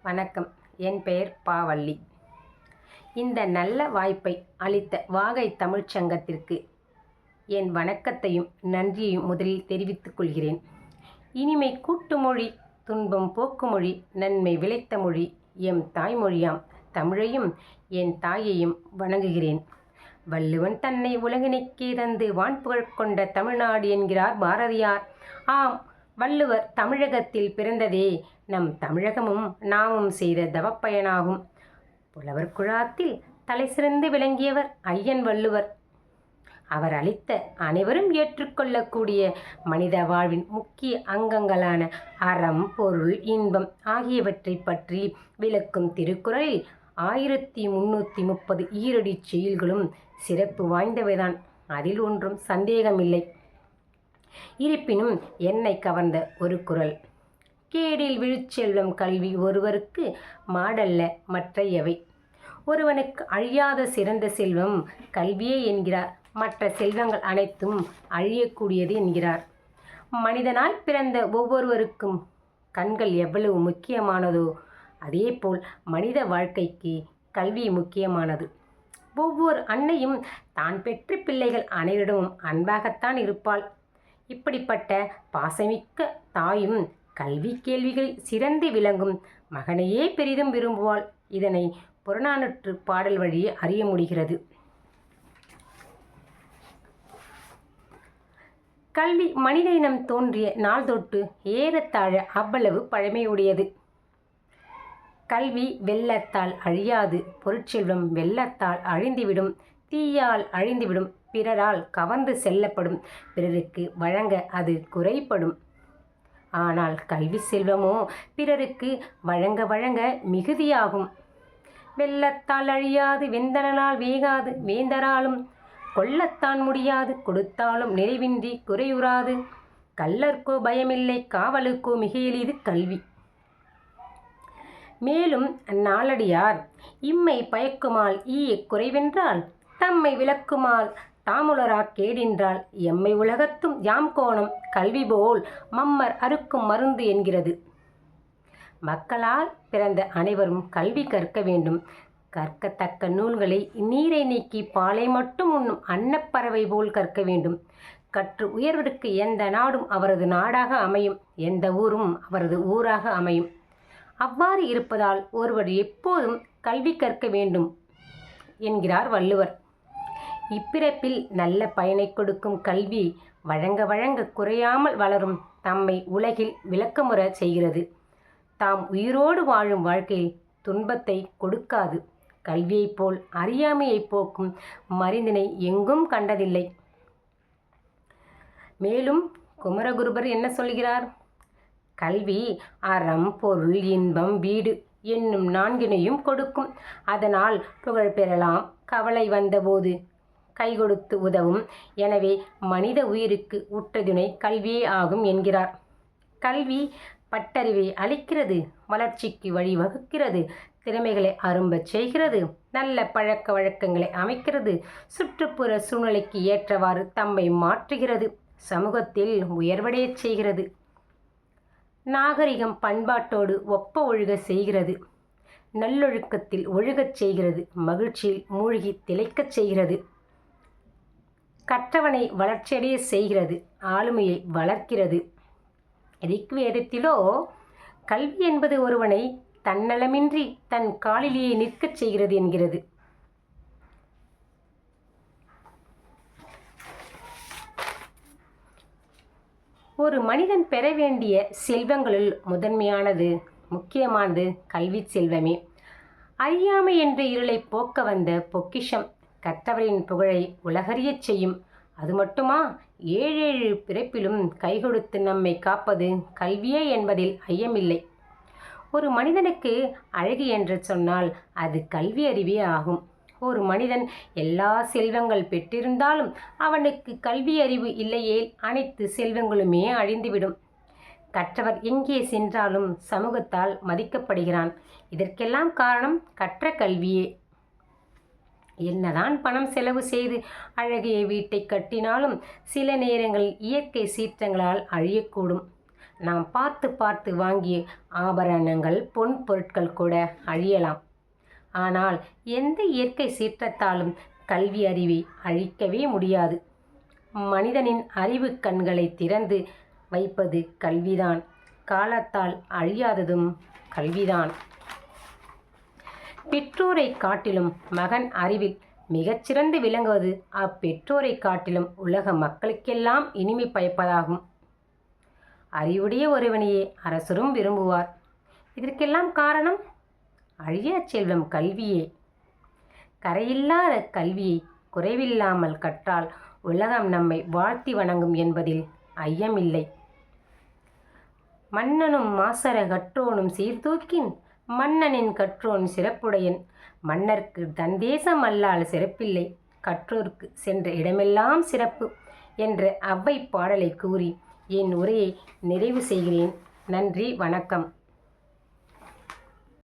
வணக்கம். என் பெயர் பாவள்ளி. இந்த நல்ல வாய்ப்பை அளித்த வாகை தமிழ்ச் சங்கத்திற்கு என் வணக்கத்தையும் நன்றியையும் முதலில் தெரிவித்துக் கொள்கிறேன். இனிமை கூட்டுமொழி, துன்பம் போக்குமொழி, நன்மை விளைத்த மொழி எம் தாய்மொழியாம் தமிழையும் என் தாயையும் வணங்குகிறேன். வள்ளுவன் தன்னை உலகினுக்கே தந்து வான்புகழ் கொண்ட தமிழ்நாடு என்கிறார் பாரதியார். ஆம், வள்ளுவர் தமிழகத்தில் பிறந்ததே நம் தமிழகமும் நாமும் செய்த தவப்பயனாகும். புலவர் குழாத்தில் தலை சிறந்து விளங்கியவர் ஐயன் வள்ளுவர். அவர் அளித்த அனைவரும் ஏற்றுக்கொள்ளக்கூடிய மனித வாழ்வின் முக்கிய அங்கங்களான அறம், பொருள், இன்பம் ஆகியவற்றை பற்றி விளக்கும் திருக்குறளில் 1330 ஈரடி செயல்களும் சிறப்பு வாய்ந்தவைதான். அதில் ஒன்றும் சந்தேகமில்லை. இருப்பினும் என்னை கவர்ந்த ஒரு குறள்: கேடில் விழுச்செல்வம் கல்வி ஒருவருக்கு மாடல்ல மற்றையவை. ஒருவனுக்கு அழியாத சிறந்த செல்வம் கல்வியே என்கிறார். மற்ற செல்வங்கள் அனைத்தும் அழியக்கூடியது என்கிறார். மனிதனால் பிறந்த ஒவ்வொருவருக்கும் கண்கள் எவ்வளவு முக்கியமானதோ அதேபோல் மனித வாழ்க்கைக்கு கல்வி முக்கியமானது. ஒவ்வொரு அன்னையும் தான் பெற்ற பிள்ளைகள் அனைவரிடமும் அன்பாகத்தான் இருப்பாள். இப்படிப்பட்ட பாசமிக்க தாயும் கல்வி கேள்விகளில் சிறந்து விளங்கும் மகனையே பெரிதும் விரும்புவாள். இதனை புறநானூற்று பாடல் வழியே அறிய முடிகிறது. கல்வி மனித இனம் தோன்றிய நாள் தொட்டு ஏறத்தாழ அவ்வளவு பழமையுடையது. கல்வி வெள்ளத்தால் அழியாது, பொருட்செல்வம் வெள்ளத்தால் அழிந்துவிடும், தீயால் அழிந்துவிடும், பிறரால் கவர்ந்து செல்லப்படும், பிறருக்கு வழங்க அது குறைப்படும். ஆனால் கல்வி செல்வமோ பிறருக்கு வழங்க வழங்க மிகுதியாகும். வெள்ளத்தால் அழியாது, வெந்தனால் வேகாது, வேந்தராலும் கொள்ளத்தான் முடியாது, கொடுத்தாலும் நிறைவின்றி குறையுறாது, கள்ளர்க்கோ பயமில்லை, காவலுக்கோ மிக எளிது கல்வி. மேலும் நாலடியார் இம்மை பயக்குமால் ஈய குறைவென்றால், தம்மை விளக்குமால் தாமுலரா கேடின்றால், எம்மை உலகத்தும் யாம் கோணம் கல்வி போல் மம்மர் அறுக்கும் மருந்து என்கிறது. மக்களால் பிறந்த அனைவரும் கல்வி கற்க வேண்டும். கற்கத்தக்க நூல்களை நீரை நீக்கி பாலை மட்டும் உண்ணும் அன்னப்பறவை போல் கற்க வேண்டும். கற்று உயர்வதற்கு எந்த நாடும் அவரது நாடாக அமையும், எந்த ஊரும் அவரது ஊராக அமையும். அவ்வாறு இருப்பதால் ஒருவர் எப்போதும் கல்வி கற்க வேண்டும் என்கிறார் வள்ளுவர். இப்பிறப்பில் நல்ல பயனை கொடுக்கும் கல்வி வழங்க வழங்க குறையாமல் வளரும் தம்மை உலகில் விளக்கமுற செய்கிறது. தாம் உயிரோடு வாழும் வாழ்க்கையில் துன்பத்தை கொடுக்காது. கல்வியைப் போல் அறியாமையை போக்கும் மருந்தினை எங்கும் கண்டதில்லை. மேலும் குமரகுருபர் என்ன சொல்கிறார்? கல்வி அறம், பொருள், இன்பம், வீடு என்னும் நான்கினையும் கொடுக்கும். அதனால் புகழ் பெறலாம். கவலை வந்தபோது கை கொடுத்து உதவும். எனவே மனித உயிருக்கு உற்றதுணை கல்வியே ஆகும் என்கிறார். கல்வி பட்டறிவை அளிக்கிறது, வளர்ச்சிக்கு வழிவகுக்கிறது, திறமைகளை அரும்பச் செய்கிறது, நல்ல பழக்க வழக்கங்களை அமைக்கிறது, சுற்றுப்புற சூழ்நிலைக்கு ஏற்றவாறு தம்மை மாற்றுகிறது, சமூகத்தில் உயர்வடையச் செய்கிறது, நாகரிகம் பண்பாட்டோடு ஒப்ப ஒழுக செய்கிறது, நல்லொழுக்கத்தில் ஒழுகச் செய்கிறது, மகிழ்ச்சியில் மூழ்கி திளைக்கச் செய்கிறது, கற்றவனை வளர்ச்சியடைய செய்கிறது, ஆளுமையை வளர்க்கிறது. ரிக்வேதத்திலோ கல்வி என்பது ஒருவனை தன்னலமின்றி தன் காலிலேயே நிற்கச் செய்கிறது என்கிறது. ஒரு மனிதன் பெற வேண்டிய செல்வங்களுள் முதன்மையானது, முக்கியமானது கல்வி செல்வமே. அறியாமை என்ற இருளை போக்க வந்த பொக்கிஷம். கற்றவரின் புகழை உலகறியச் செய்யும். அது மட்டுமா, ஏழேழு பிறப்பிலும் கைகொடுத்து நம்மை காப்பது கல்வியே என்பதில் ஐயமில்லை. ஒரு மனிதனுக்கு அழகு என்று சொன்னால் அது கல்வி அறிவே ஆகும். ஒரு மனிதன் எல்லா செல்வங்கள் பெற்றிருந்தாலும் அவனுக்கு கல்வி அறிவு இல்லையேல் அனைத்து செல்வங்களுமே அழிந்துவிடும். கற்றவர் எங்கே சென்றாலும் சமூகத்தால் மதிக்கப்படுகிறான். இதற்கெல்லாம் காரணம் கற்ற கல்வியே. என்னதான் பணம் செலவு செய்து அழகிய வீட்டை கட்டினாலும் சில நேரங்களில் இயற்கை சீற்றங்களால் அழியக்கூடும். நாம் பார்த்து பார்த்து வாங்கிய ஆபரணங்கள் பொன் பொருட்கள் கூட அழியலாம். ஆனால் எந்த இயற்கை சீற்றத்தாலும் கல்வி அறிவை அழிக்கவே முடியாது. மனிதனின் அறிவு கண்களை திறந்து வைப்பது கல்விதான். காலத்தால் அழியாததும் கல்விதான். பெற்றோரை காட்டிலும் மகன் அறிவில் மிகச்சிறந்து விளங்குவது அப்பெற்றோரை காட்டிலும் உலக மக்களுக்கெல்லாம் இனிமை பயப்பதாகும். அறிவுடைய ஒருவனையே அரசரும் விரும்புவார். இதற்கெல்லாம் காரணம் அழியா செல்வம் கல்வியே. கரையில்லாத கல்வியை குறைவில்லாமல் கற்றால் உலகம் நம்மை வாழ்த்தி வணங்கும் என்பதில் ஐயமில்லை. மன்னனும் மாசற கற்றோனும் சீர்தூக்கின் மன்னனின் கற்றோன் சிறப்புடையன். மன்னர்க்கு தன் தேசம் அல்லால் சிறப்பில்லை, கற்றோர்க்கு சென்ற இடமெல்லாம் சிறப்பு என்ற ஔவை பாடலை கூறி என் உரையை நிறைவு செய்கிறேன். நன்றி, வணக்கம்.